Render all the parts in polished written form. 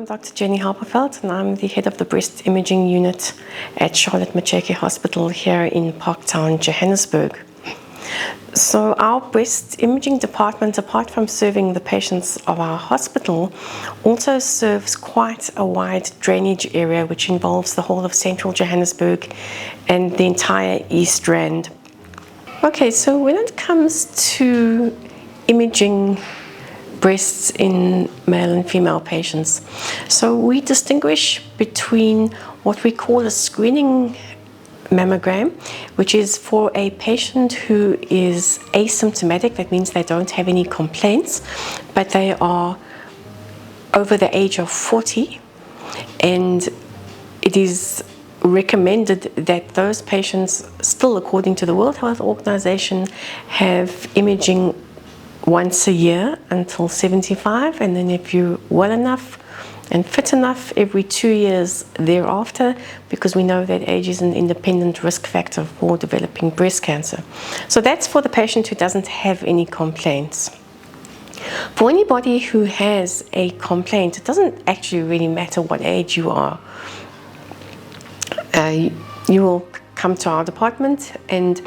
I'm Dr. Jenny Halperveld and I'm the head of the breast imaging unit at Charlotte Maxeke Hospital here in Parktown, Johannesburg. So our breast imaging department, apart from serving the patients of our hospital, also serves quite a wide drainage area which involves the whole of central Johannesburg and the entire East Rand. Okay, so when it comes to imaging breasts in male and female patients, so we distinguish between what we call a screening mammogram, which is for a patient who is asymptomatic. That means they don't have any complaints, but they are over the age of 40, and it is recommended that those patients, still according to the World Health Organization, have imaging once a year until 75, and then if you're well enough and fit enough, every 2 years thereafter, because we know that age is an independent risk factor for developing breast cancer. So that's for the patient who doesn't have any complaints. For anybody who has a complaint, it doesn't actually really matter what age you are. You will come to our department, and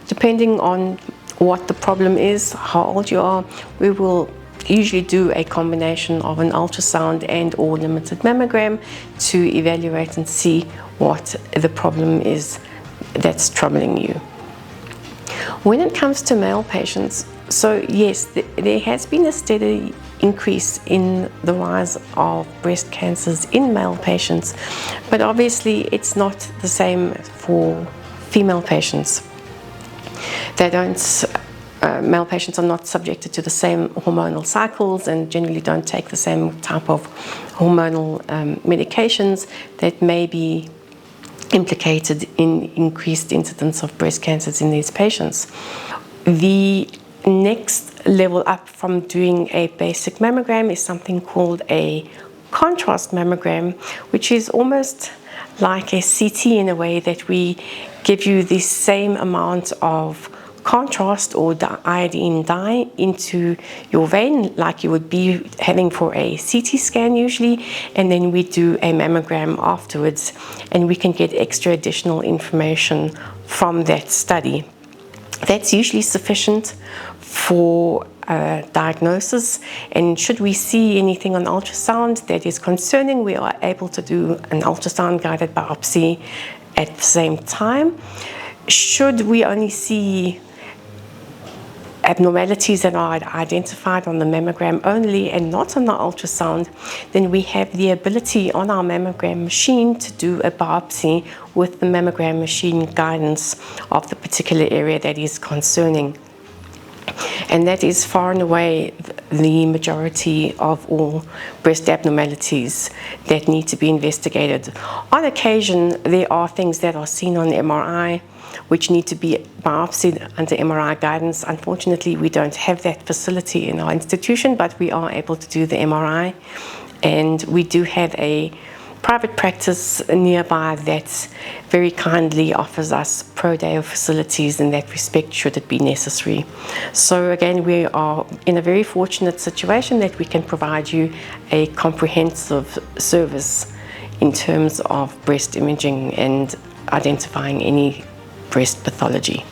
depending on what the problem is, how old you are, we will usually do a combination of an ultrasound and or limited mammogram to evaluate and see what the problem is that's troubling you. When it comes to male patients, so yes, there has been a steady increase in the rise of breast cancers in male patients, but obviously it's not the same for female patients. Male patients are not subjected to the same hormonal cycles and generally don't take the same type of hormonal medications that may be implicated in increased incidence of breast cancers in these patients. The next level up from doing a basic mammogram is something called a contrast mammogram, which is almost like a CT in a way that we give you the same amount of contrast or iodine dye into your vein like you would be having for a CT scan usually, and then we do a mammogram afterwards, and we can get extra additional information from that study. That's usually sufficient for diagnosis, and should we see anything on ultrasound that is concerning, we are able to do an ultrasound guided biopsy at the same time. Should we only see abnormalities that are identified on the mammogram only and not on the ultrasound, then we have the ability on our mammogram machine to do a biopsy with the mammogram machine guidance of the particular area that is concerning. And that is far and away the majority of all breast abnormalities that need to be investigated. On occasion, there are things that are seen on MRI which need to be biopsied under MRI guidance. Unfortunately, we don't have that facility in our institution, but we are able to do the MRI. And we do have a private practice nearby that very kindly offers us pro day of facilities in that respect, should it be necessary. So again, we are in a very fortunate situation that we can provide you a comprehensive service in terms of breast imaging and identifying any breast pathology.